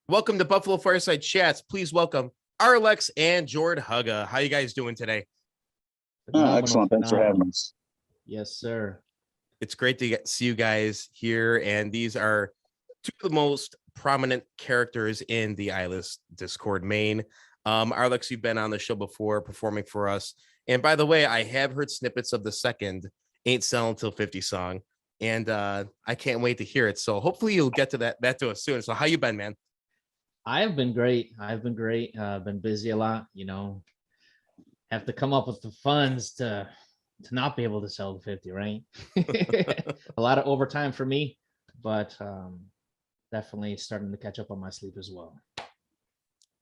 Welcome to Buffalo Fireside Chats. Please welcome Arrrlex and Jordhuga. How you guys doing today? Excellent. Thanks for having us. Yes, sir. It's great to see you guys here. And these are two of the most prominent characters in the ILUS Discord main. Arrrlex, you've been on the show before performing for us. And by the way, I have heard snippets of the second Ain't Selling Till 50 song. And I can't wait to hear it. So hopefully you'll get to that to us soon. So how you been, man? I have been great. Been busy a lot, have to come up with the funds to not be able to sell the 50, right? A lot of overtime for me, but definitely starting to catch up on my sleep as well.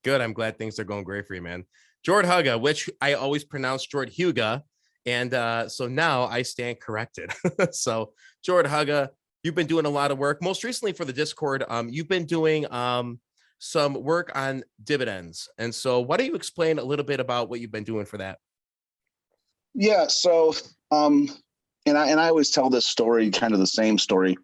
Good. I'm glad things are going great for you, man. Jordhuga, which I always pronounce Jordhuga. And so now I stand corrected. So Jordhuga, you've been doing a lot of work. Most recently for the Discord, you've been doing some work on dividends. And so why don't you explain a little bit about what you've been doing for that? Yeah. So, and I always tell this story, kind of the same story,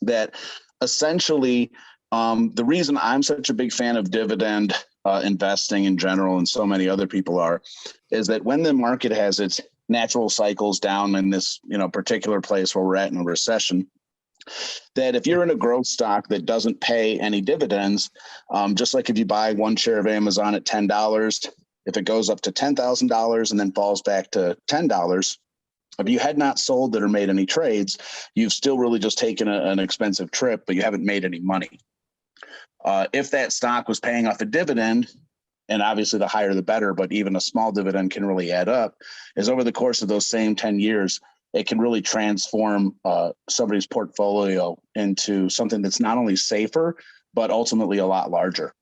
that essentially the reason I'm such a big fan of dividend investing in general, and so many other people are, is that when the market has its natural cycles down in this, particular place where we're at in a recession, that if you're in a growth stock that doesn't pay any dividends, just like if you buy one share of Amazon at $10, if it goes up to $10,000 and then falls back to $10, if you had not sold it or made any trades, you've still really just taken an expensive trip, but you haven't made any money. If that stock was paying off a dividend, and obviously the higher the better, but even a small dividend can really add up, is over the course of those same 10 years, it can really transform somebody's portfolio into something that's not only safer, but ultimately a lot larger.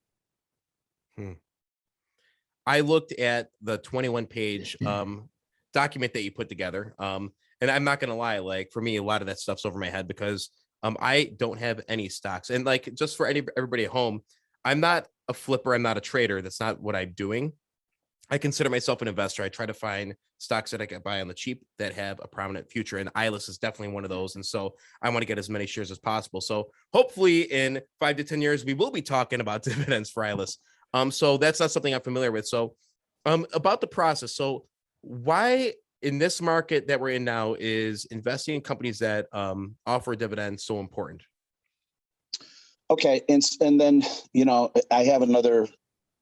I looked at the 21-page document that you put together. And I'm not going to lie, like for me, a lot of that stuff's over my head because I don't have any stocks. And like, just for everybody at home, I'm not a flipper. I'm not a trader. That's not what I'm doing. I consider myself an investor. I try to find stocks that I can buy on the cheap that have a prominent future. And ILUS is definitely one of those. And so I want to get as many shares as possible. So hopefully in 5 to 10 years, we will be talking about dividends for ILUS. So that's not something I'm familiar with. So about the process. So why in this market that we're in now is investing in companies that offer dividends so important? Okay. And then, I have another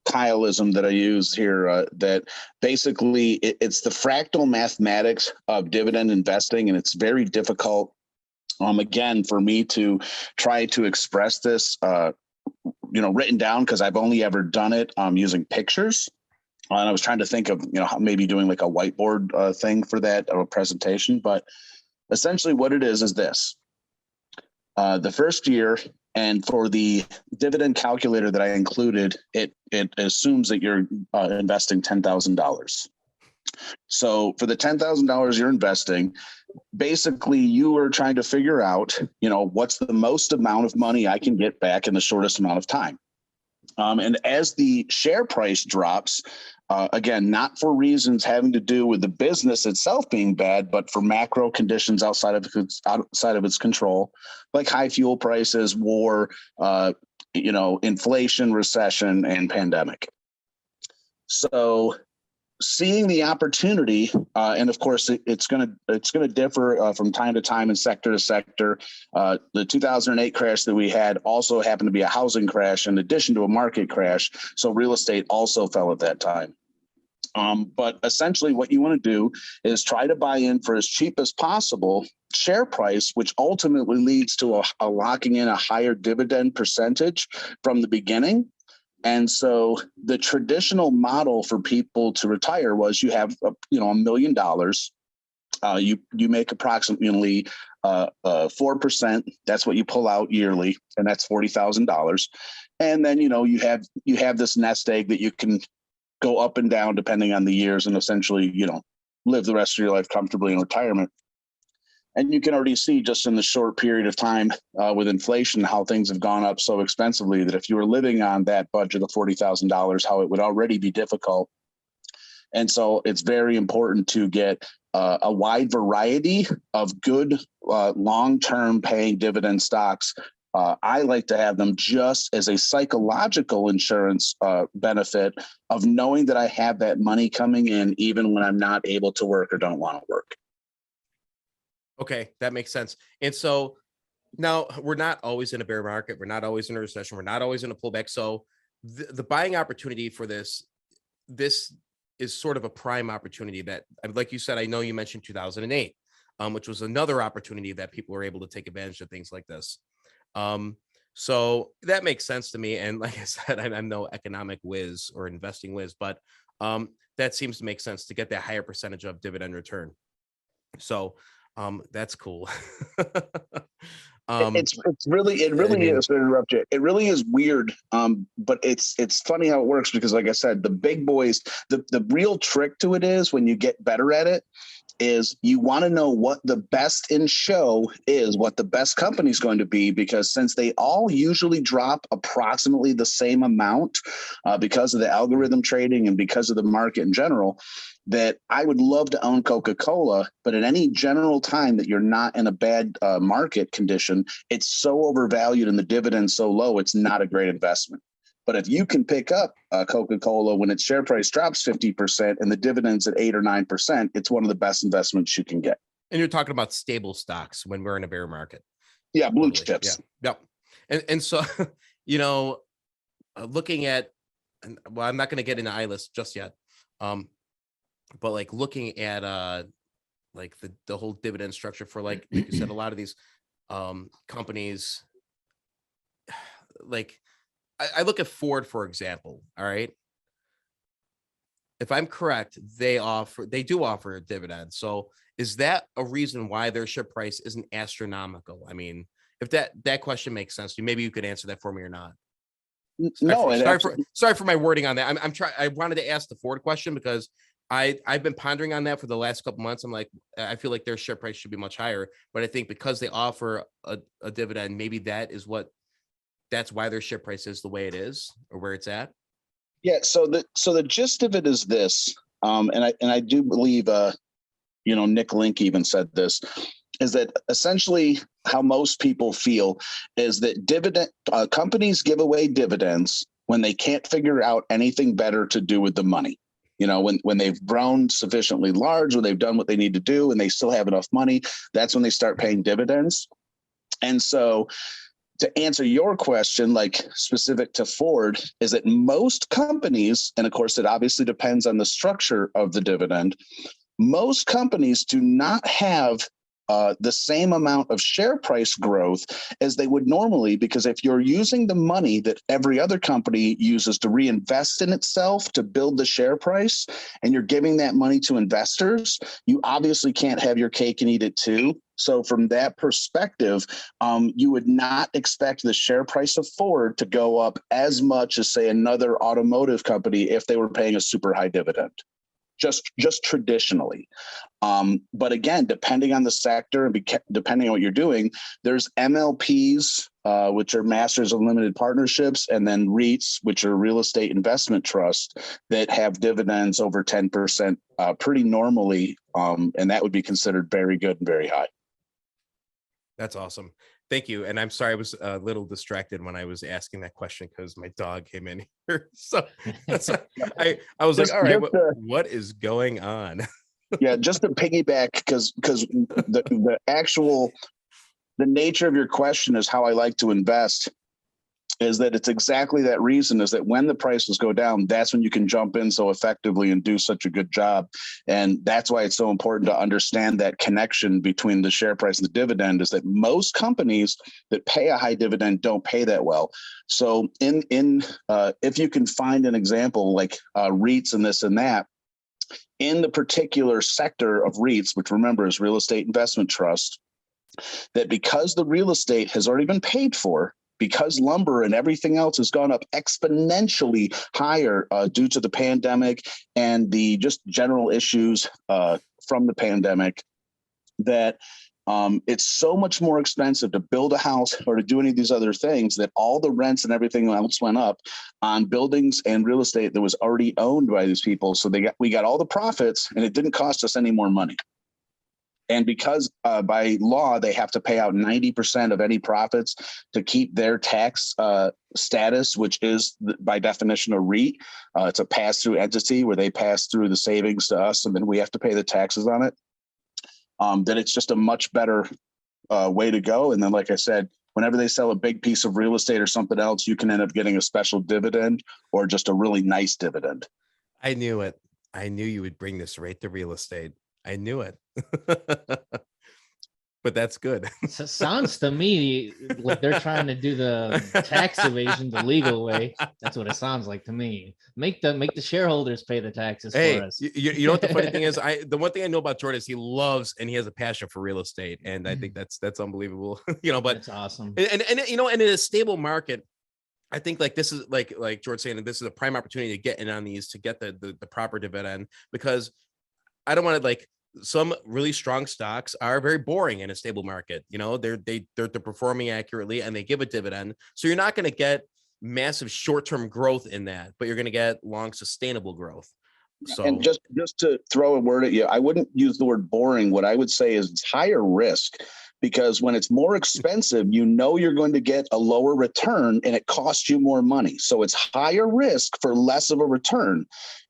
Kyleism that I use here that basically it's the fractal mathematics of dividend investing. And it's very difficult, again, for me to try to express this, written down, because I've only ever done it using pictures. And I was trying to think of, maybe doing like a whiteboard thing for that presentation. But essentially what it is this. The first year, and for the dividend calculator that I included, it assumes that you're investing $10,000. So for the $10,000 you're investing, basically you are trying to figure out, what's the most amount of money I can get back in the shortest amount of time. And as the share price drops, again, not for reasons having to do with the business itself being bad, but for macro conditions outside of its control, like high fuel prices, war, inflation, recession, and pandemic. So seeing the opportunity, and of course it's going to differ from time to time and sector to sector. The 2008 crash that we had also happened to be a housing crash in addition to a market crash. So real estate also fell at that time. But essentially what you want to do is try to buy in for as cheap as possible share price, which ultimately leads to a locking in a higher dividend percentage from the beginning. And so the traditional model for people to retire was you have, $1 million. You make approximately 4%. That's what you pull out yearly, and that's $40,000. And then, you have this nest egg that you can go up and down depending on the years and essentially, live the rest of your life comfortably in retirement. And you can already see just in the short period of time with inflation, how things have gone up so expensively that if you were living on that budget of $40,000, how it would already be difficult. And so it's very important to get a wide variety of good long-term paying dividend stocks I like to have them just as a psychological insurance benefit of knowing that I have that money coming in, even when I'm not able to work or don't want to work. Okay, that makes sense. And so now we're not always in a bear market. We're not always in a recession. We're not always in a pullback. So the buying opportunity for this is sort of a prime opportunity that, like you said, I know you mentioned 2008, which was another opportunity that people were able to take advantage of things like this. So that makes sense to me. And like I said, I'm no economic whiz or investing whiz, but that seems to make sense to get that higher percentage of dividend return. So that's cool. It's really it really is, to interrupt you, it really is weird, but it's funny how it works, because like I said, the big boys, the real trick to it is, when you get better at it, is you want to know what the best in show is, what the best company is going to be, because since they all usually drop approximately the same amount, because of the algorithm trading and because of the market in general, that I would love to own Coca-Cola, but at any general time that you're not in a bad market condition, it's so overvalued and the dividend's so low, it's not a great investment. But if you can pick up Coca-Cola when its share price drops 50% and the dividend's at 8 or 9%, it's one of the best investments you can get. And you're talking about stable stocks when we're in a bear market. Yeah, blue chips. Yeah. Yep. And so, looking at, well, I'm not going to get into ILUS just yet. But like looking at like the whole dividend structure for, like you said, a lot of these companies, like I look at Ford, for example. All right. If I'm correct, they do offer a dividend. So is that a reason why their share price isn't astronomical? I mean, if that question makes sense to you, maybe you could answer that for me or not. Sorry for my wording on that. I wanted to ask the Ford question because I've been pondering on that for the last couple months. I'm like, I feel like their share price should be much higher, but I think because they offer a dividend, maybe that's why their share price is the way it is, or where it's at. Yeah. So the gist of it is this, and I do believe, Nick Link even said this, is that essentially how most people feel is that dividend companies give away dividends when they can't figure out anything better to do with the money. When they've grown sufficiently large, or they've done what they need to do and they still have enough money, that's when they start paying dividends. And so to answer your question, like specific to Ford, is that most companies, and of course it obviously depends on the structure of the dividend, most companies do not have the same amount of share price growth as they would normally, because if you're using the money that every other company uses to reinvest in itself to build the share price, and you're giving that money to investors, you obviously can't have your cake and eat it too. So from that perspective, you would not expect the share price of Ford to go up as much as, say, another automotive company if they were paying a super high dividend. Just traditionally. But again, depending on the sector and depending on what you're doing, there's MLPs, which are Masters of Limited Partnerships, and then REITs, which are real estate investment trusts, that have dividends over 10% pretty normally. And that would be considered very good and very high. That's awesome. Thank you. And I'm sorry, I was a little distracted when I was asking that question because my dog came in here. So I was like, all right, what is going on? Yeah, just to piggyback, because the nature of your question is how I like to invest, is that it's exactly that reason, is that when the prices go down, that's when you can jump in so effectively and do such a good job. And that's why it's so important to understand that connection between the share price and the dividend, is that most companies that pay a high dividend don't pay that well. So if you can find an example like REITs and this and that, in the particular sector of REITs, which remember is real estate investment trust, that because the real estate has already been paid for, because lumber and everything else has gone up exponentially higher due to the pandemic and the just general issues from the pandemic, that it's so much more expensive to build a house or to do any of these other things, that all the rents and everything else went up on buildings and real estate that was already owned by these people. So we got all the profits, and it didn't cost us any more money. And because by law, they have to pay out 90% of any profits to keep their tax status, which is by definition a REIT. It's a pass-through entity where they pass through the savings to us, and then we have to pay the taxes on it. Then it's just a much better way to go. And then, like I said, whenever they sell a big piece of real estate or something else, you can end up getting a special dividend or just a really nice dividend. I knew it. I knew you would bring this right to real estate. I knew it. But that's good. So sounds to me like they're trying to do the tax evasion the legal way. That's what it sounds like to me. Make the shareholders pay the taxes for us. You know what the funny thing is? The one thing I know about Jordan is he loves and he has a passion for real estate, and I think that's unbelievable. But that's awesome. And in a stable market, I think like this is like George saying, this is a prime opportunity to get in on these to get the proper dividend, because I don't want to like. Some really strong stocks are very boring in a stable market. They're performing accurately and they give a dividend. So you're not going to get massive short-term growth in that, but you're going to get long sustainable growth. So, and just to throw a word at you, I wouldn't use the word boring. What I would say is it's higher risk, because when it's more expensive, you're going to get a lower return and it costs you more money. So it's higher risk for less of a return.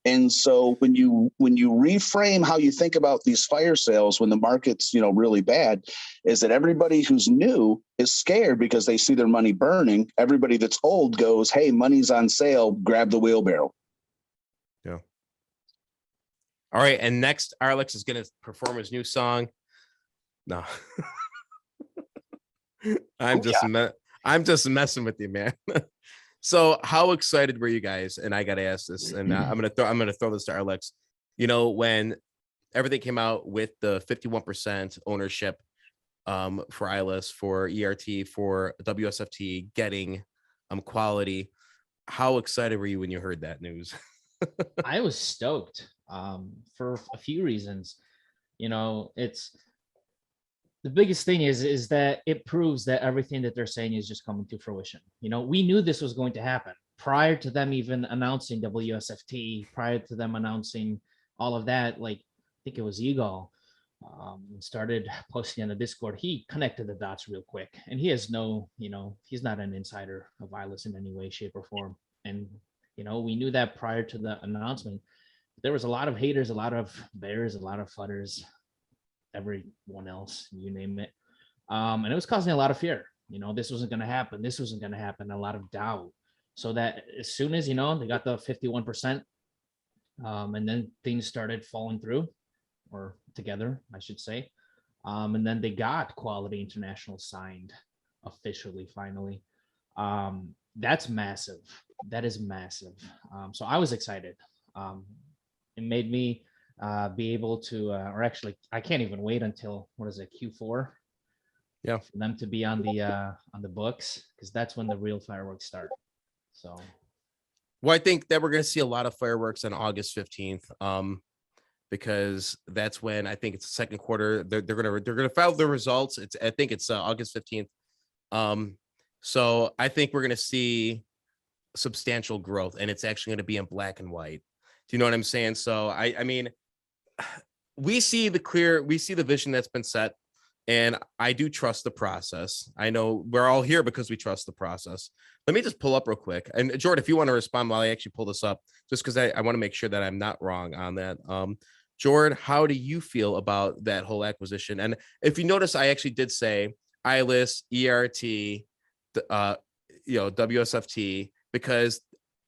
And so when you reframe how you think about these fire sales when the market's really bad, is that everybody who's new is scared because they see their money burning. Everybody that's old goes, hey, money's on sale, grab the wheelbarrow. Yeah. All right, and next Arrrlex is going to perform his new song. No. I'm just messing with you, man. So how excited were you guys? And I got to ask this, and I'm going to throw this to Arrrlex. When everything came out with the 51% ownership for ILUS, for ERT, for WSFT getting quality, how excited were you when you heard that news? I was stoked for a few reasons. It's the biggest thing is that it proves that everything that they're saying is just coming to fruition. We knew this was going to happen prior to them even announcing WSFT, prior to them announcing all of that. Like, I think it was Eagle started posting on the Discord. He connected the dots real quick, and he has he's not an insider of ILUS in any way, shape, or form. And we knew that prior to the announcement. There was a lot of haters, a lot of bears, a lot of fudders, everyone else, you name it. And it was causing a lot of fear. This wasn't going to happen. This wasn't going to happen. A lot of doubt. So that as soon as, they got the 51%, and then things started falling through, or together, I should say. And then they got Quality International signed officially, finally. That's massive. That is massive. So I was excited. It made me be able to, or actually, I can't even wait until Q4. Yeah, for them to be on the books, because that's when the real fireworks start. So, well, I think that we're going to see a lot of fireworks on August 15th, because that's when I think it's the second quarter. They're gonna file the results. I think it's August 15th. So I think we're going to see substantial growth, and it's actually going to be in black and white. Do you know what I'm saying? So I mean, we see the vision that's been set, and I do trust the process. I know we're all here because we trust the process. Let me just pull up real quick. And Jordan, if you want to respond while I actually pull this up, just because I want to make sure that I'm not wrong on that. Jordan, how do you feel about that whole acquisition? And if you notice, I actually did say ILUS, ERT, WSFT, because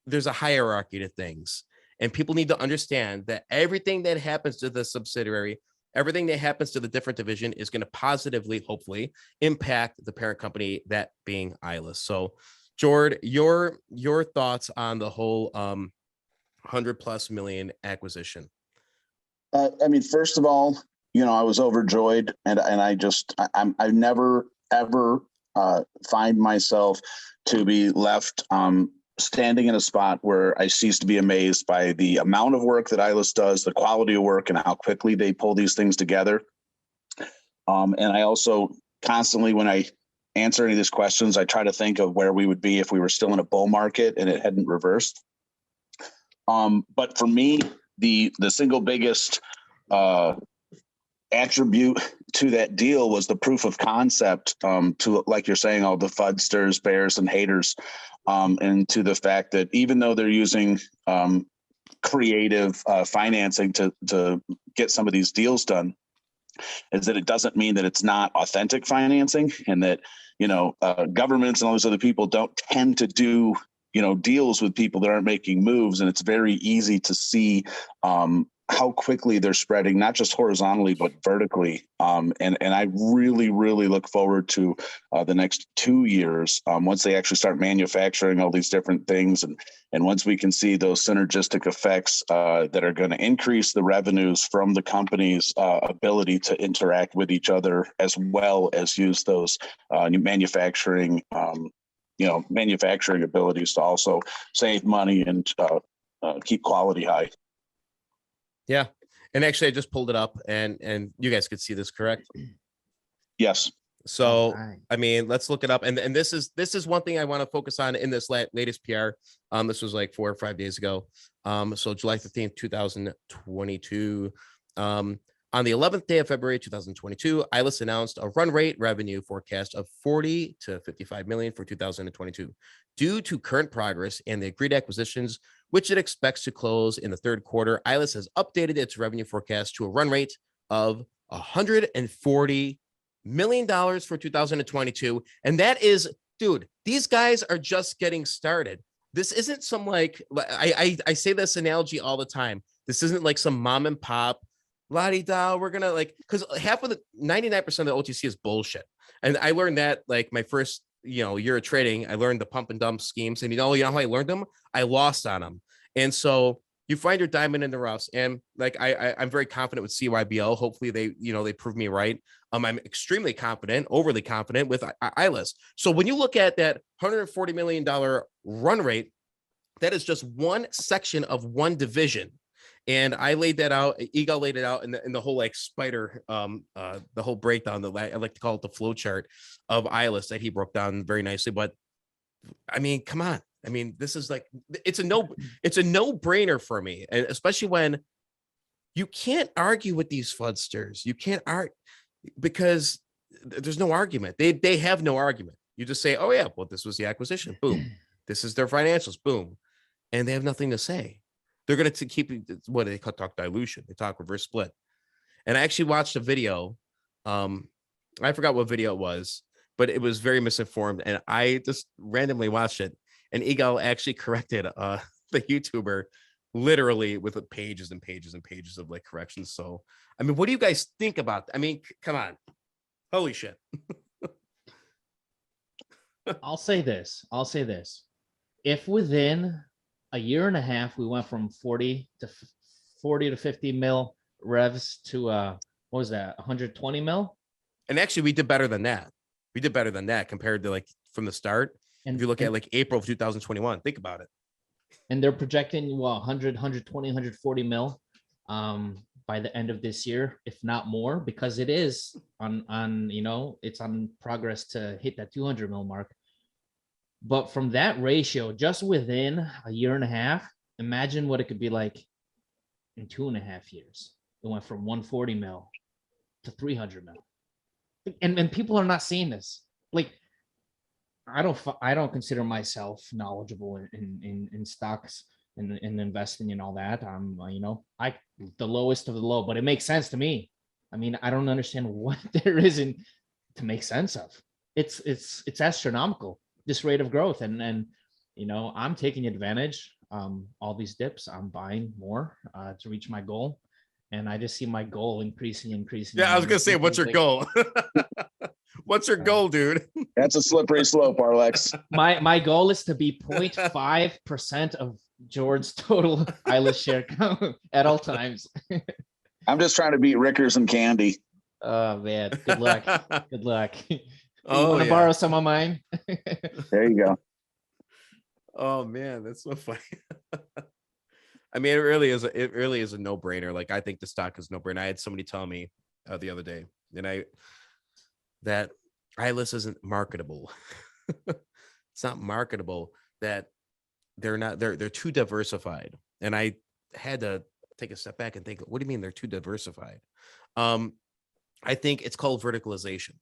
there's a hierarchy to things. And people need to understand that everything that happens to the subsidiary, everything that happens to the different division is going to positively, hopefully, impact the parent company, that being ILUS. So, Jord, your thoughts on the whole $100+ million acquisition? I mean, first of all, I was overjoyed, and I never ever find myself to be left standing in a spot where I cease to be amazed by the amount of work that ILUS does, the quality of work, and how quickly they pull these things together. And I also constantly, when I answer any of these questions, I try to think of where we would be if we were still in a bull market and it hadn't reversed. But for me, the single biggest attribute to that deal was the proof of concept, to, like you're saying, all the fudsters, bears, and haters, and to the fact that even though they're using creative financing to get some of these deals done, is that it doesn't mean that it's not authentic financing, and that, governments and all those other people don't tend to do, deals with people that aren't making moves. And it's very easy to see how quickly they're spreading, not just horizontally, but vertically. And I really, really look forward to the next 2 years, once they actually start manufacturing all these different things. And once we can see those synergistic effects that are going to increase the revenues from the company's ability to interact with each other, as well as use those new manufacturing abilities to also save money and keep quality high. Yeah. And actually I just pulled it up and you guys could see this, correct? Yes. So, Right. I mean, let's look it up. And this is one thing I want to focus on in this latest PR. This was like 4 or 5 days ago. So July 15th, 2022. On the 11th day of February 2022, ILUS announced a run rate revenue forecast of 40 to 55 million for 2022. Due to current progress and the agreed acquisitions, which it expects to close in the third quarter, ILUS has updated its revenue forecast to a run rate of $140 million for 2022. And that is, dude, these guys are just getting started. This isn't some like, I say this analogy all the time. This isn't like some mom and pop, la-di-da, we're gonna like, because 99% of the OTC is bullshit. And I learned that like my first year of trading. I learned the pump and dump schemes, and you know how I learned them? I lost on them. And so you find your diamond in the roughs, and like I'm very confident with CYBL. Hopefully they prove me right. I'm extremely confident, overly confident with ILUS. So when you look at that $140 million run rate, that is just one section of one division. And I laid that out. Eagle laid it out in the whole like spider, the whole breakdown. I like to call it the flow chart of ILUS that he broke down very nicely. But I mean, come on. I mean, this is like it's a no brainer for me, and especially when you can't argue with these fudsters. You can't argue because there's no argument. They have no argument. You just say, oh yeah, well, this was the acquisition. Boom. This is their financials. Boom. And they have nothing to say. They're going to keep what they talk dilution. They talk reverse split. And I actually watched a video. I forgot what video it was, but it was very misinformed. And I just randomly watched it. And Eagle actually corrected the YouTuber literally with pages and pages and pages of like corrections. So, I mean, what do you guys think about that? I mean, come on. Holy shit. I'll say this. If within a year and a half we went from 40 to 50 mil revs to what was that, 120 mil? And actually we did better than that. We did better than that compared to like from the start. And if you look at like April of 2021, think about it. And they're projecting 100, 120, 140 mil by the end of this year, if not more, because it is on it's on progress to hit that 200 mil mark. But from that ratio, just within a year and a half, imagine what it could be like in 2.5 years. It went from 140 mil to 300 mil. And people are not seeing this. Like, I don't consider myself knowledgeable in stocks and investing and all that. I'm the lowest of the low, but it makes sense to me. I mean, I don't understand what there isn't to make sense of. It's astronomical, this rate of growth, and I'm taking advantage. All these dips, I'm buying more to reach my goal, and I just see my goal increasing. Yeah, I was gonna say, what's your goal? What's your goal, dude? That's a slippery slope, Arrrlex. My goal is to be 0.5% of George's total ILUS share count at all times. I'm just trying to beat Rickers and Candy. Oh man, good luck. Good luck. Oh, you want to borrow some of mine? There you go. Oh man, that's so funny. I mean, it really is a no-brainer. Like, I think the stock is no-brainer. I had somebody tell me the other day, that ILUS isn't marketable. It's not marketable, that they're too diversified. And I had to take a step back and think, what do you mean they're too diversified? I think it's called verticalization.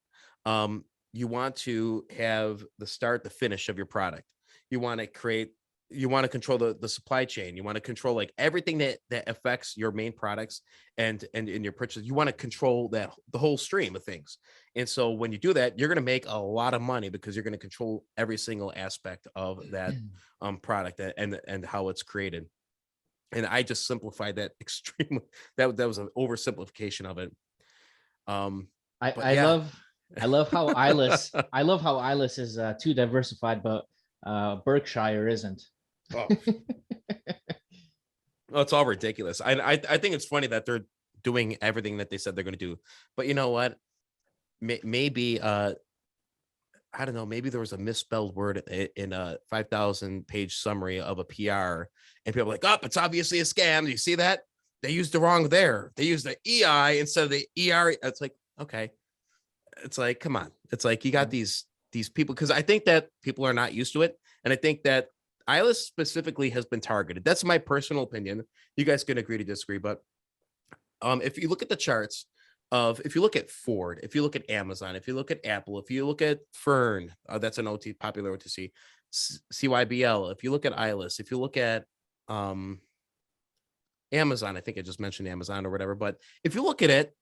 You want to have the start, the finish of your product. You want to create, you want to control the supply chain. You want to control like everything that affects your main products and in your purchase. You want to control that the whole stream of things. And so when you do that, you're going to make a lot of money because you're going to control every single aspect of that product and how it's created. And I just simplified that extremely. That was an oversimplification of it. I love how ILUS is too diversified, but Berkshire isn't. Oh. Oh, it's all ridiculous. I think it's funny that they're doing everything that they said they're going to do. But you know what? Maybe I don't know. Maybe there was a misspelled word in a 5,000 page summary of a PR, and people are like, "Oh, it's obviously a scam." Do you see that? They used the wrong there. They used the EI instead of the ER. It's like, okay. It's like, come on. It's like you got these people, because I think that people are not used to it, and I think that ILUS specifically has been targeted. That's my personal opinion. You guys can agree to disagree, but if you look at the charts if you look at Ford, if you look at Amazon, if you look at Apple, if you look at Fern, that's an popular OTC, CYBL, if you look at ILUS, if you look at Amazon, I think I just mentioned Amazon or whatever, but if you look at it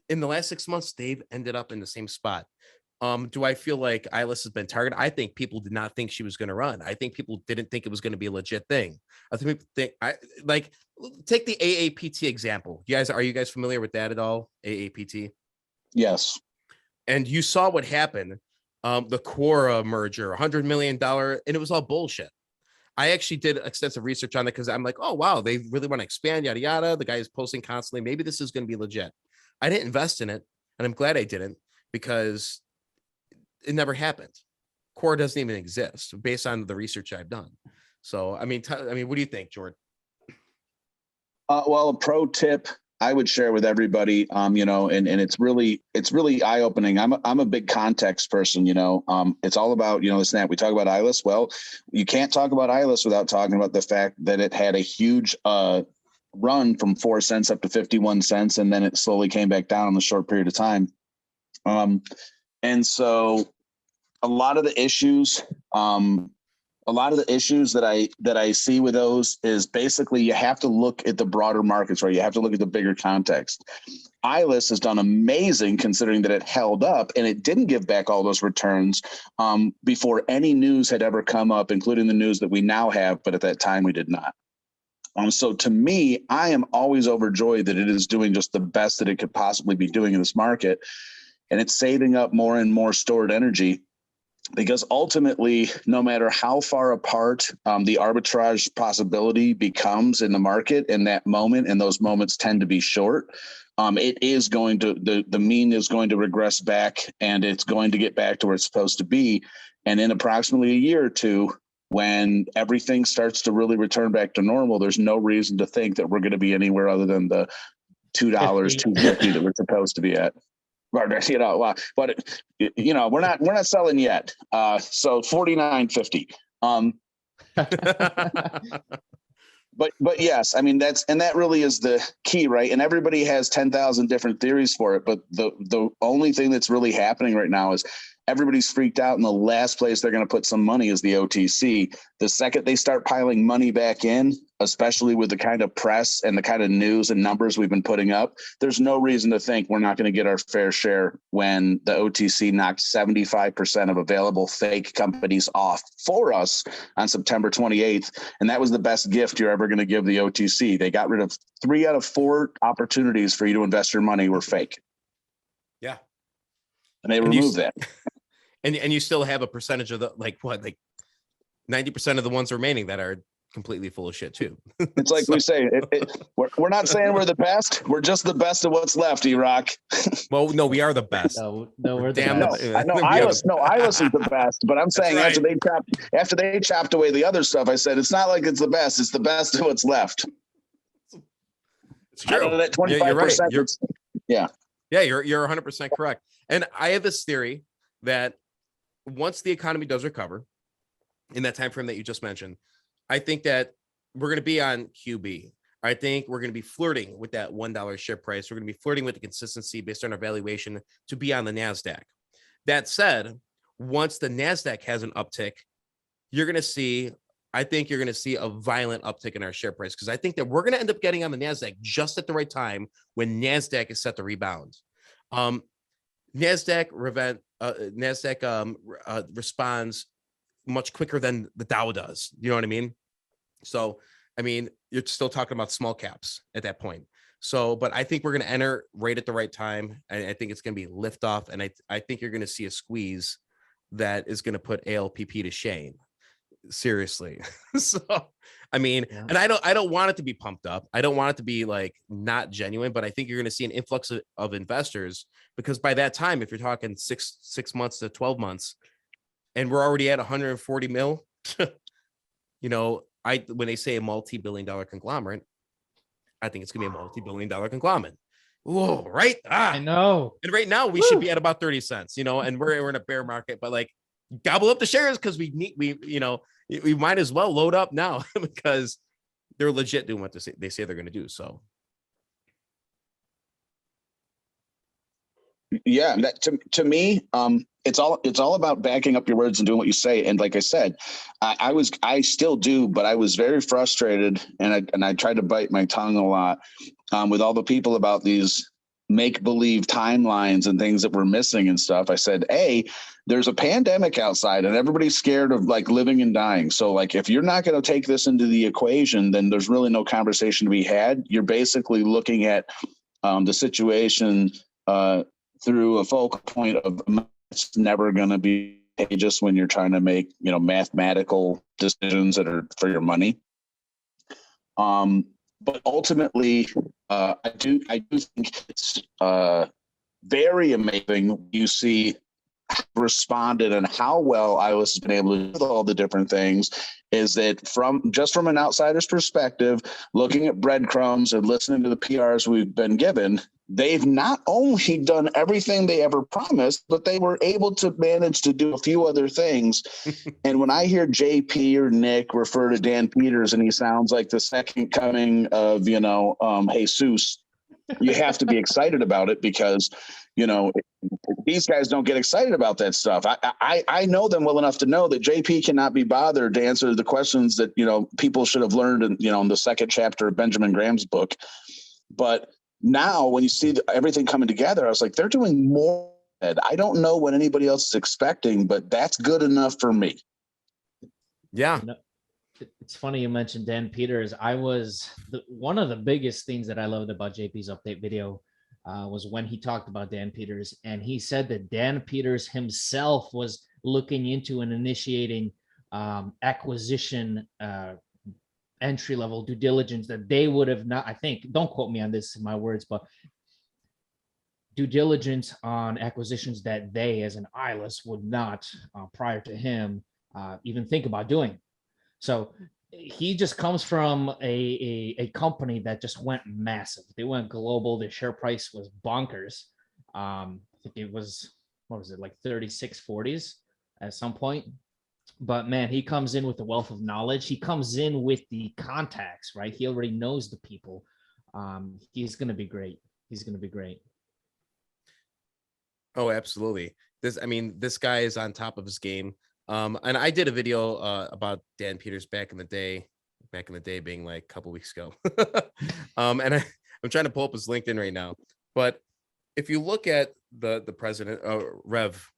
in the last 6 months, they've ended up in the same spot. Do I feel like ILUS has been targeted? I think people did not think she was going to run. I think people didn't think it was going to be a legit thing. I think people think take the AAPT example. Are you guys familiar with that at all? AAPT? Yes. And you saw what happened. The Quora merger, $100 million, and it was all bullshit. I actually did extensive research on it because I'm like, oh, wow, they really want to expand, yada, yada. The guy is posting constantly. Maybe this is going to be legit. I didn't invest in it, and I'm glad I didn't, because it never happened. Quora doesn't even exist based on the research I've done. So, I mean, what do you think, Jordan? Well, a pro tip I would share with everybody, and it's really eye opening. I'm a big context person, it's all about, this and that. We talk about ILUS. Well, you can't talk about ILUS without talking about the fact that it had a huge run from 4 cents up to 51 cents. And then it slowly came back down in a short period of time. And so a lot of the issues that I see with those is basically you have to look at the broader markets, right? You have to look at the bigger context. ILUS has done amazing considering that it held up and it didn't give back all those returns before any news had ever come up, including the news that we now have, but at that time we did not. So to me, I am always overjoyed that it is doing just the best that it could possibly be doing in this market. And it's saving up more and more stored energy, because ultimately, no matter how far apart the arbitrage possibility becomes in the market in that moment, and those moments tend to be short, it is going to, the mean is going to regress back, and it's going to get back to where it's supposed to be. And in approximately a year or two, when everything starts to really return back to normal, there's no reason to think that we're going to be anywhere other than the $2, $2.50 that we're supposed to be at. But we're not selling yet. So $49.50. But yes, I mean that really is the key, right? And everybody has 10,000 different theories for it, but the only thing that's really happening right now is everybody's freaked out, and the last place they're going to put some money is the OTC. The second they start piling money back in, especially with the kind of press and the kind of news and numbers we've been putting up, there's no reason to think we're not going to get our fair share when the OTC knocked 75% of available fake companies off for us on September 28th. And that was the best gift you're ever going to give the OTC. They got rid of 3 out of 4 opportunities for you to invest your money were fake. Yeah. And they removed that. And you still have a percentage of the 90% of the ones remaining that are completely full of shit too. It's like we say, we're not saying we're the best. We're just the best of what's left, Erock. Well, no, we are the best. No, we're the Damn best. I know ILUS is the best, but I'm saying right. after they chopped away the other stuff, I said it's not like it's the best. It's the best of what's left. It's true. That 25%. You're right. Yeah. Yeah, you're 100% correct. And I have this theory that once the economy does recover in that time frame that you just mentioned, I think that we're going to be on QB. I think we're going to be flirting with that $1 share price. We're going to be flirting with the consistency based on our valuation to be on the NASDAQ. That said, once the NASDAQ has an uptick, I think you're going to see a violent uptick in our share price, because I think that we're going to end up getting on the NASDAQ just at the right time when NASDAQ is set to rebound. NASDAQ responds much quicker than the Dow does. You know what I mean? So, I mean, you're still talking about small caps at that point. So, but I think we're going to enter right at the right time. And I think it's going to be liftoff. And I think you're going to see a squeeze that is going to put ALPP to shame. Seriously. So, I mean, and I don't want it to be pumped up. I don't want it to be like not genuine, but I think you're going to see an influx of investors, because by that time, if you're talking six months to 12 months, and we're already at 140 mil, you know, when they say a multi-billion-dollar conglomerate, I think it's gonna be a multi-billion-dollar conglomerate. Whoa, right? I know. And right now we should be at about 30 cents, you know, and we're in a bear market, but like gobble up the shares, because we might as well load up now because they're legit doing what they say they're gonna do. So yeah, that to me, it's all about backing up your words and doing what you say. And like I said, I still do, but I was very frustrated, and I tried to bite my tongue a lot with all the people about these make-believe timelines and things that we're missing and stuff. I said, there's a pandemic outside and everybody's scared of like living and dying. So like, if you're not going to take this into the equation, then there's really no conversation to be had. You're basically looking at the situation through a focal point of it's never going to be just when you're trying to make, mathematical decisions that are for your money. But ultimately, I do think it's very amazing. You see how responded and how well ILUS has been able to do with all the different things, is that from an outsider's perspective, looking at breadcrumbs and listening to the PRs we've been given, they've not only done everything they ever promised, but they were able to manage to do a few other things. And when I hear JP or Nick refer to Dan Peters and he sounds like the second coming of, Jesus, you have to be excited about it, because, these guys don't get excited about that stuff. I know them well enough to know that JP cannot be bothered to answer the questions that, people should have learned in the second chapter of Benjamin Graham's book. But now when you see everything coming together, I was like, they're doing more. I don't know what anybody else is expecting, but that's good enough for me. Yeah. It's funny you mentioned Dan Peters. One of the biggest things that I loved about JP's update video was when he talked about Dan Peters, and he said that Dan Peters himself was looking into and initiating acquisition entry-level due diligence that they would have not, I think, don't quote me on this in my words, but due diligence on acquisitions that they as an ILUS would not prior to him even think about doing. So he just comes from a company that just went massive. They went global. Their share price was bonkers. I think it was, like 36.40s at some point. But man, he comes in with the wealth of knowledge. He comes in with the contacts, right? He already knows the people. He's going to be great. He's going to be great. Oh, absolutely. This guy is on top of his game. And I did a video about Dan Peters back in the day being like a couple weeks ago. And I'm trying to pull up his LinkedIn right now. But if you look at the president, Rev,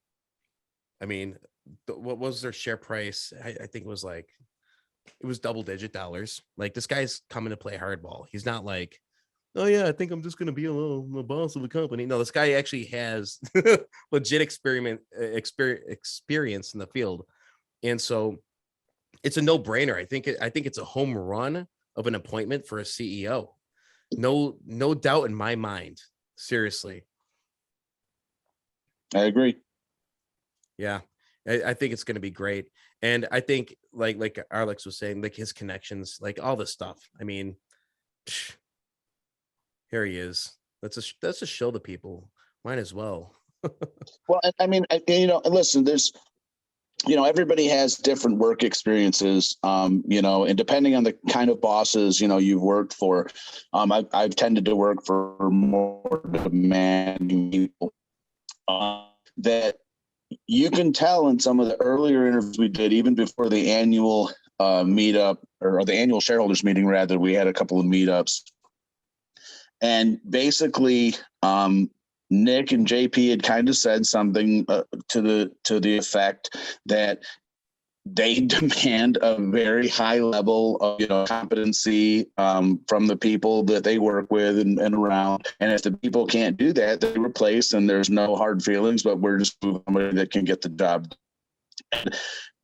what was their share price? I think it was double-digit dollars. Like, this guy's coming to play hardball. He's not like, oh yeah, I think I'm just gonna be a little boss of the company. No, this guy actually has legit experience in the field, and so it's a no-brainer. I think it's a home run of an appointment for a CEO. No doubt in my mind. Seriously, I agree. Yeah, I think it's gonna be great, and I think like Arrrlex was saying, like his connections, like all this stuff. Here he is. Let's just show the people. Might as well. Well, listen, everybody has different work experiences, and depending on the kind of bosses, you've worked for, I've tended to work for more demanding people, that you can tell in some of the earlier interviews we did, even before the annual meetup, or the annual shareholders meeting, rather, we had a couple of meetups. And basically, Nick and JP had kind of said something to the effect that they demand a very high level of competency from the people that they work with and around. And if the people can't do that, they replace, and there's no hard feelings, but we're just somebody that can get the job done.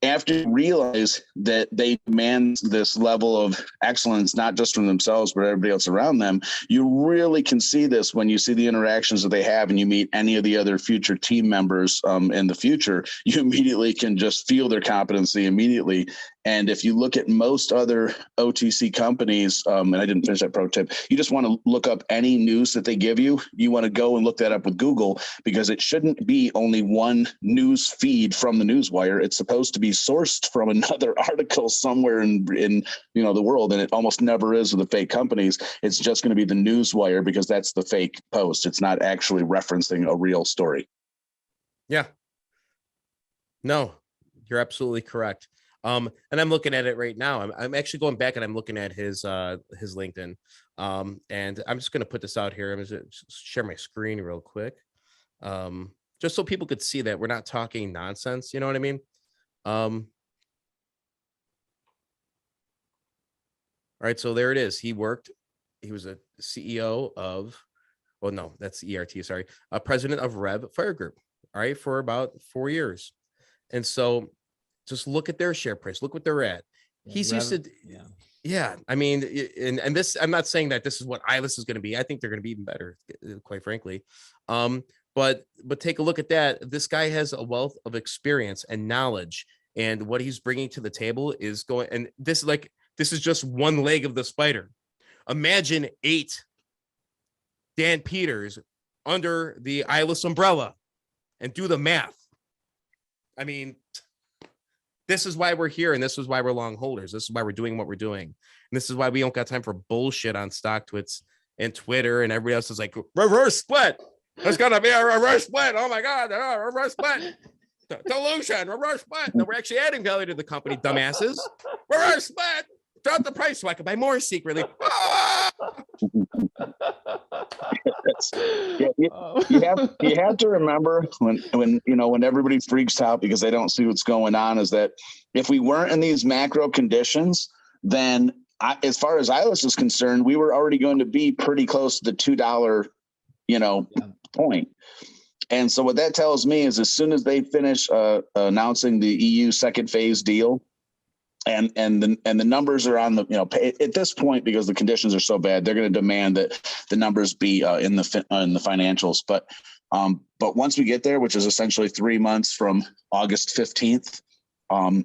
After you realize that they demand this level of excellence, not just from themselves, but everybody else around them, you really can see this when you see the interactions that they have and you meet any of the other future team members in the future. You immediately can just feel their competency immediately. And if you look at most other OTC companies, and I didn't finish that pro tip, you just want to look up any news that they give you. You want to go and look that up with Google, because it shouldn't be only one news feed from the newswire. It's supposed to be sourced from another article somewhere in the world, and it almost never is with the fake companies. It's just going to be the newswire, because that's the fake post. It's not actually referencing a real story. Yeah. No, you're absolutely correct. And I'm looking at it right now. I'm actually going back and I'm looking at his LinkedIn. And I'm just going to put this out here. I'm going to share my screen real quick. Just so people could see that we're not talking nonsense. You know what I mean? All right. So there it is. He was a CEO of, well, no, that's ERT. Sorry. President of Rev Fire Group. All right. For about 4 years. And so just look at their share price. Look what they're at. He's used to, yeah. I mean, and this, I'm not saying that this is what ILUS is going to be. I think they're going to be even better, quite frankly. But take a look at that. This guy has a wealth of experience and knowledge, and what he's bringing to the table is going. And this is just one leg of the spider. Imagine 8 Dan Peters under the ILUS umbrella, and do the math. I mean, this is why we're here, and this is why we're long holders. This is why we're doing what we're doing. And this is why we don't got time for bullshit on StockTwits and Twitter, and everybody else is like, reverse split. There's going to be a reverse split. Oh, my God. Reverse split. Dilution. Reverse split. No, we're actually adding value to the company, dumbasses. Reverse split. Drop the price so I can buy more secretly. Ah! You have to remember when everybody freaks out because they don't see what's going on, is that if we weren't in these macro conditions, then as far as ILUS is concerned, we were already going to be pretty close to the $2 point. And so what that tells me is, as soon as they finish announcing the EU second phase deal, and the numbers are on the, at this point, because the conditions are so bad, they're going to demand that the numbers be in the financials. But once we get there, which is essentially 3 months from August 15th, I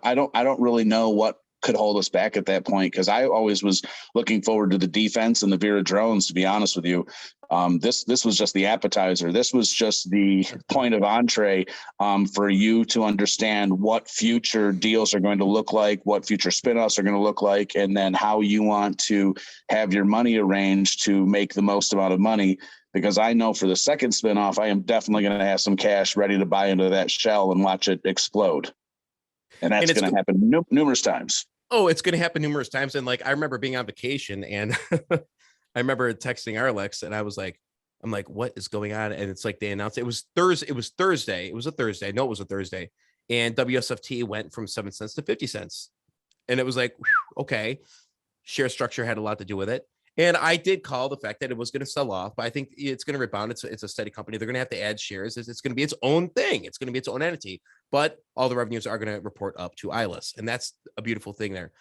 don't really know what could hold us back at that point, because I always was looking forward to the defense and the Vera drones, to be honest with you. This was just the appetizer. This was just the point of entree for you to understand what future deals are going to look like, what future spinoffs are going to look like, and then how you want to have your money arranged to make the most amount of money. Because I know for the second spinoff, I am definitely going to have some cash ready to buy into that shell and watch it explode. And that's going to happen numerous times. Oh, it's going to happen numerous times. And like, I remember being on vacation, and I remember texting Arrrlex, and I'm like, what is going on? And it's like, they announced it was Thursday. It was Thursday. It was a Thursday. No, it was a Thursday. And WSFT went from 7 cents to 50 cents. And it was like, whew, okay. Share structure had a lot to do with it. And I did call the fact that it was going to sell off, but I think it's going to rebound. It's a steady company. They're going to have to add shares. It's going to be its own thing. It's going to be its own entity, but all the revenues are going to report up to ILUS. And that's a beautiful thing there.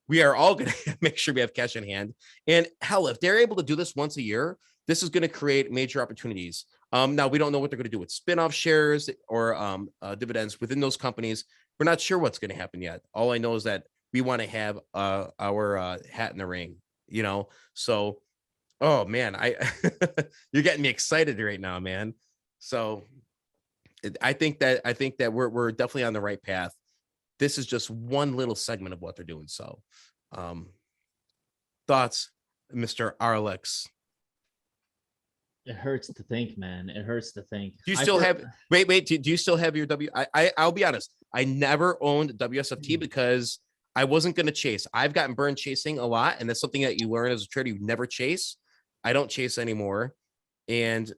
We are all going to make sure we have cash in hand. And hell, if they're able to do this once a year, this is going to create major opportunities. Now, we don't know what they're going to do with spinoff shares or dividends within those companies. We're not sure what's going to happen yet. All I know is that we want to have our hat in the ring. So, oh man, you're getting me excited right now, man. So I think that we're definitely on the right path. This is just one little segment of what they're doing. So, thoughts, Mr. Arrrlex? It hurts to think, man. It hurts to think. Do you still have? Wait. Do you still have your W? I'll be honest. I never owned WSFT because I wasn't going to chase. I've gotten burned chasing a lot, and that's something that you learn as a trader. You never chase. I don't chase anymore, and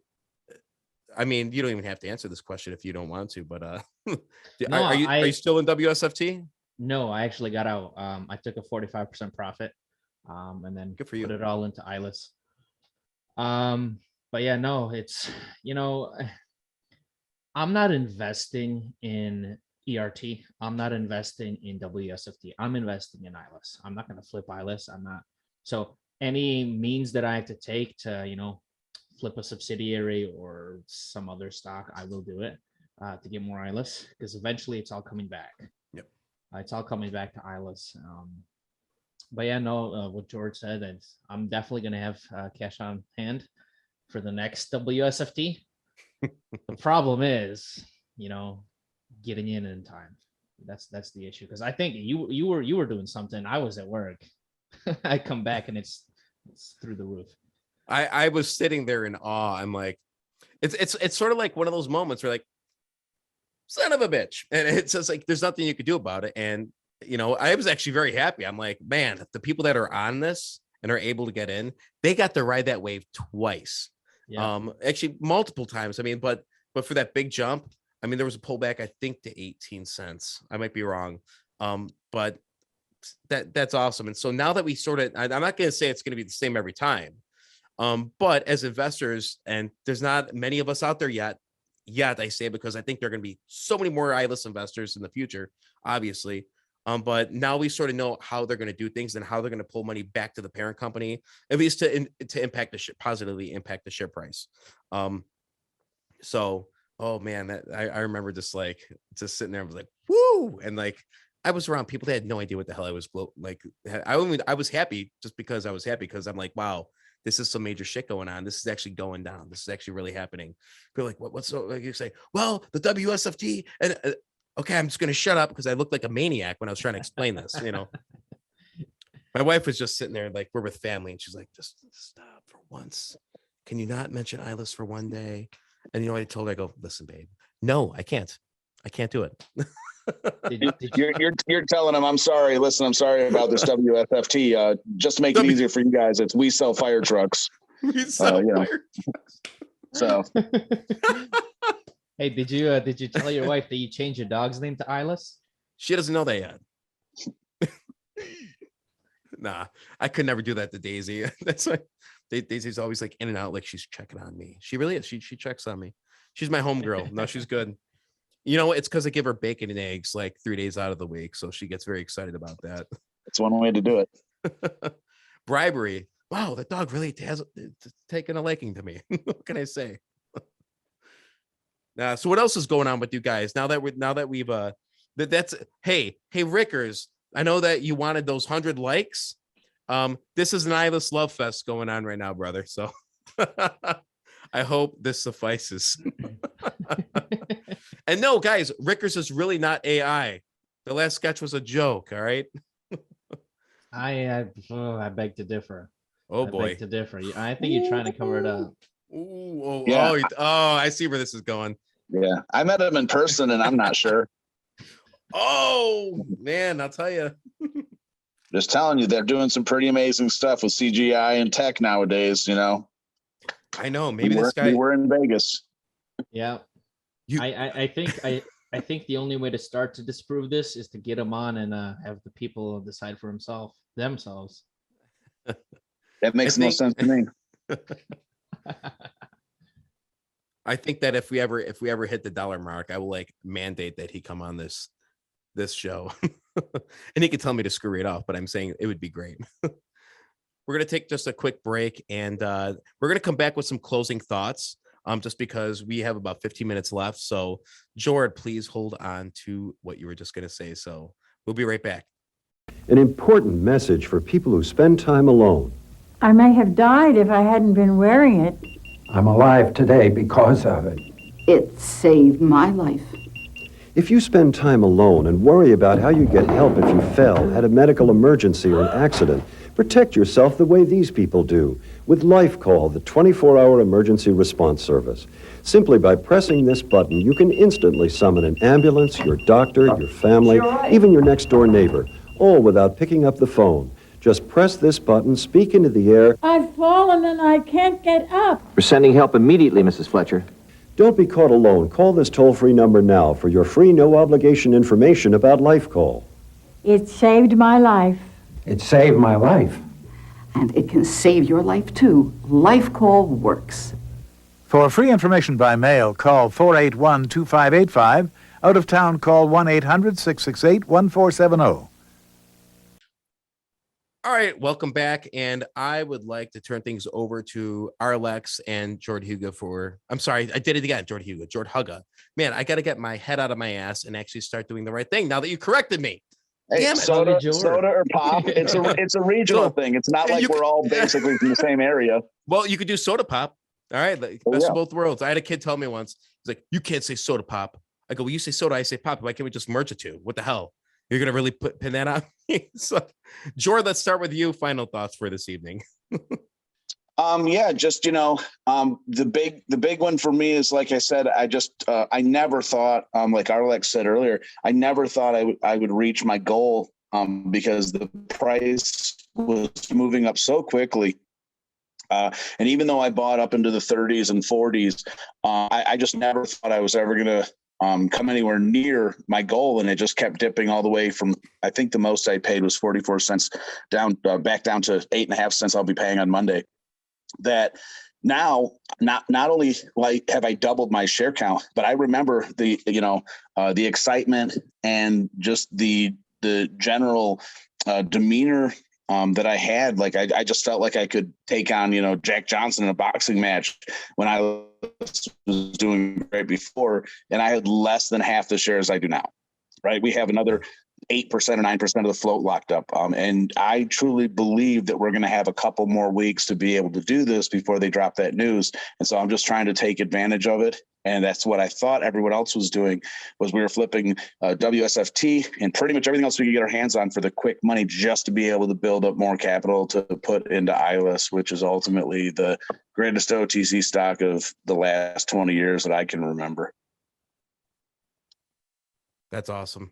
I mean, you don't even have to answer this question if you don't want to. But No, are you still in WSFT? No, I actually got out. I took a 45% profit, and then Good for you. put it all into ILUS. But yeah, no, it's, I'm not investing in ERT. I'm not investing in WSFT. I'm investing in ILUS. I'm not going to flip ILUS. I'm not. So any means that I have to take to, flip a subsidiary or some other stock, I will do it to get more ILUS, because eventually it's all coming back. Yep. It's all coming back to ILUS. But yeah, no, what George said, I'm definitely going to have cash on hand for the next WSFT. The problem is, getting in time. That's the issue, because I think you were doing something. I was at work. I come back and it's through the roof. I was sitting there in awe. I'm like, it's sort of like one of those moments where like, son of a bitch, and it's just like there's nothing you could do about it. And I was actually very happy. I'm like, man, the people that are on this and are able to get in, they got to ride that wave twice. Yeah. Actually multiple times. I mean, but for that big jump, I mean, there was a pullback, I think, to 18 cents. I might be wrong. But that's awesome. And so now that we I'm not going to say it's going to be the same every time. But as investors, and there's not many of us out there yet, I say, because I think there are going to be so many more ILUS investors in the future, obviously. But now we sort of know how they're going to do things and how they're going to pull money back to the parent company, at least to impact positively impact the share price. So, oh man, I remember just sitting there and was like, woo. And like, I was around people that had no idea what the hell I was like. I was happy just because I was happy, because I'm like, wow, this is some major shit going on. This is actually going down. This is actually really happening. People are like, what's so, like, you say, well, the WSFT, and okay, I'm just going to shut up because I looked like a maniac when I was trying to explain this, My wife was just sitting there like, we're with family, and she's like, just stop for once. Can you not mention ILUS for one day? And I told her, I go, listen, babe, no, I can't do it. You're telling them, I'm sorry. Listen, I'm sorry about this WSFT. Just to make it easier for you guys, we sell fire trucks. We sell fire trucks. So, hey, did you tell your wife that you changed your dog's name to ILUS? She doesn't know that yet. Nah, I could never do that to Daisy. That's why Daisy's always like in and out, like she's checking on me. She really is. She checks on me. She's my homegirl. No, she's good. It's because I give her bacon and eggs like 3 days out of the week, so she gets very excited about that. It's one way to do it. Bribery. Wow, that dog really has taken a liking to me. What can I say? So what else is going on with you guys now that we've that's hey Rickers, I know that you wanted those 100 likes. This is an ILUS love fest going on right now, brother. So I hope this suffices. And no, guys, Rickers is really not AI. The last sketch was a joke. All right. I beg to differ. Oh boy. I beg to differ. I think you're trying to cover it up. Ooh, yeah. I see where this is going. Yeah, I met him in person, and I'm not sure. Oh man, I'll tell you. Just telling you, they're doing some pretty amazing stuff with CGI and tech nowadays. I know. Maybe this guy. We were in Vegas. Yeah. I think the only way to start to disprove this is to get him on and have the people decide for themselves. That makes no sense to me. I think that if we ever hit the dollar mark, I will like mandate that he come on this show. And he could tell me to screw it off, but I'm saying it would be great. We're going to take just a quick break, and we're going to come back with some closing thoughts. Just because we have about 15 minutes left. So, Jord, please hold on to what you were just going to say. So we'll be right back. An important message for people who spend time alone. I may have died if I hadn't been wearing it. I'm alive today because of it. It saved my life. If you spend time alone and worry about how you get help if you fell, had a medical emergency or an accident, protect yourself the way these people do with Life Call, the 24-hour emergency response service. Simply by pressing this button, you can instantly summon an ambulance, your doctor, your family, even your next-door neighbor, all without picking up the phone. Just press this button, speak into the air. I've fallen and I can't get up. We're sending help immediately, Mrs. Fletcher. Don't be caught alone. Call this toll-free number now for your free, no-obligation information about Life Call. It saved my life. It saved my life. And it can save your life, too. Life Call works. For free information by mail, call 481-2585. Out of town, call 1-800-668-1470. All right, welcome back. And I would like to turn things over to Arrrlex and Jordhuga for, I'm sorry, I did it again, Jordhuga. Man, I got to get my head out of my ass and actually start doing the right thing now that you corrected me. Hey, Damn it. soda or pop. It's a regional thing. It's not like we're all basically from the same area. Well, you could do soda pop. All right, best of both worlds. I had a kid tell me once, he's like, you can't say soda pop. I go, well, you say soda, I say pop. Why can't we just merge the two? What the hell? You're going to really pin that on me? So, Jord, let's start with you. Final thoughts for this evening. Just, the big one for me is, like I said, I never thought, like Arrrlex said earlier, I never thought I would reach my goal, because the price was moving up so quickly. And even though I bought up into the 30s and 40s, I just never thought I was ever going to come anywhere near my goal. And it just kept dipping all the way from, I think the most I paid was 44 cents down, back down to 8.5 cents I'll be paying on Monday. That now, not only have I doubled my share count, but I remember the excitement and just the general demeanor that I had. Like I just felt like I could take on, Jack Johnson in a boxing match when I was doing great before, and I had less than half the shares I do now. Right? We have another 8% or 9% of the float locked up. And I truly believe that we're going to have a couple more weeks to be able to do this before they drop that news. And so I'm just trying to take advantage of it. And that's what I thought everyone else was doing, was we were flipping WSFT and pretty much everything else we could get our hands on for the quick money, just to be able to build up more capital to put into ILUS, which is ultimately the greatest OTC stock of the last 20 years that I can remember. That's awesome.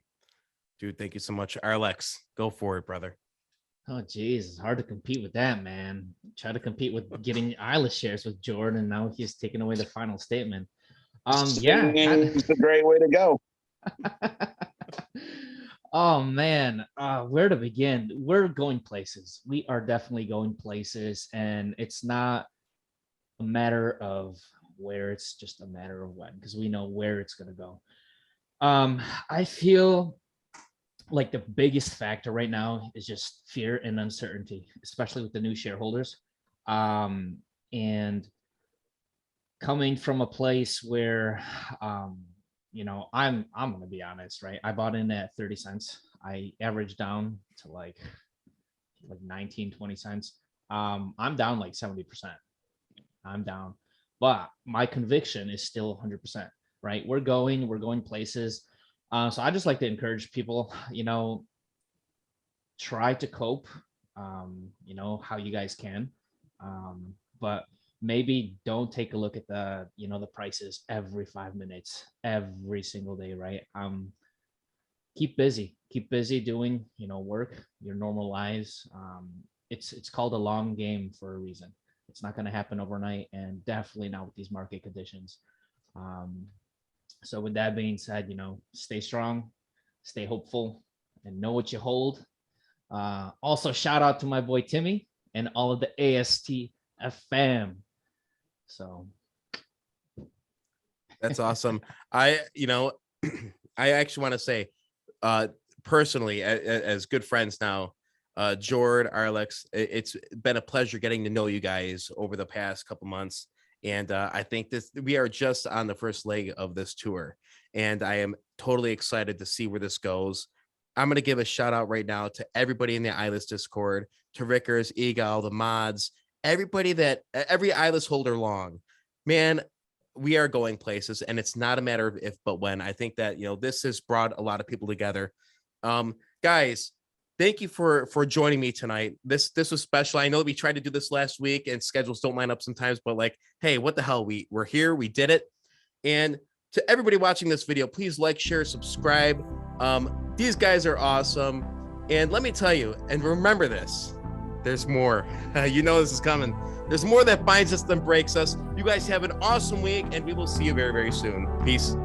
Dude, thank you so much. Arrrlex, go for it, brother. Oh, geez, it's hard to compete with that, man. Try to compete with getting ILUS shares with Jordan. Now he's taking away the final statement. It's a great way to go. Oh man, where to begin? We're going places. We are definitely going places, and it's not a matter of where, it's just a matter of when, because we know where it's going to go. I feel like the biggest factor right now is just fear and uncertainty, especially with the new shareholders. And coming from a place where, I'm going to be honest, right? I bought in at 30 cents. I averaged down to like 19, 20 cents. I'm down like 70%. I'm down, but my conviction is still 100%, right? We're going places. So I just like to encourage people, try to cope, how you guys can, but maybe don't take a look at the prices every 5 minutes, every single day, right? Keep busy doing, work, your normal lives. It's called a long game for a reason. It's not going to happen overnight, and definitely not with these market conditions. So with that being said, stay strong, stay hopeful, and know what you hold. Also, shout out to my boy Timmy and all of the ASTF fam. So that's awesome. I actually want to say, personally, as good friends now, Jord, Arrrlex, it's been a pleasure getting to know you guys over the past couple months. And I think we are just on the first leg of this tour, and I am totally excited to see where this goes. I'm going to give a shout out right now to everybody in the ILUS Discord, to Rickers, Egal, the mods, every ILUS holder long. Man, we are going places, and it's not a matter of if but when. I think that, you know, this has brought a lot of people together. Guys, thank you for joining me tonight. This was special. I know that we tried to do this last week and schedules don't line up sometimes, but like, hey, what the hell, we're here, we did it. And to everybody watching this video, please like, share, subscribe. These guys are awesome. And let me tell you, and remember this, there's more. You know this is coming. There's more that binds us than breaks us. You guys have an awesome week, and we will see you very, very soon. Peace.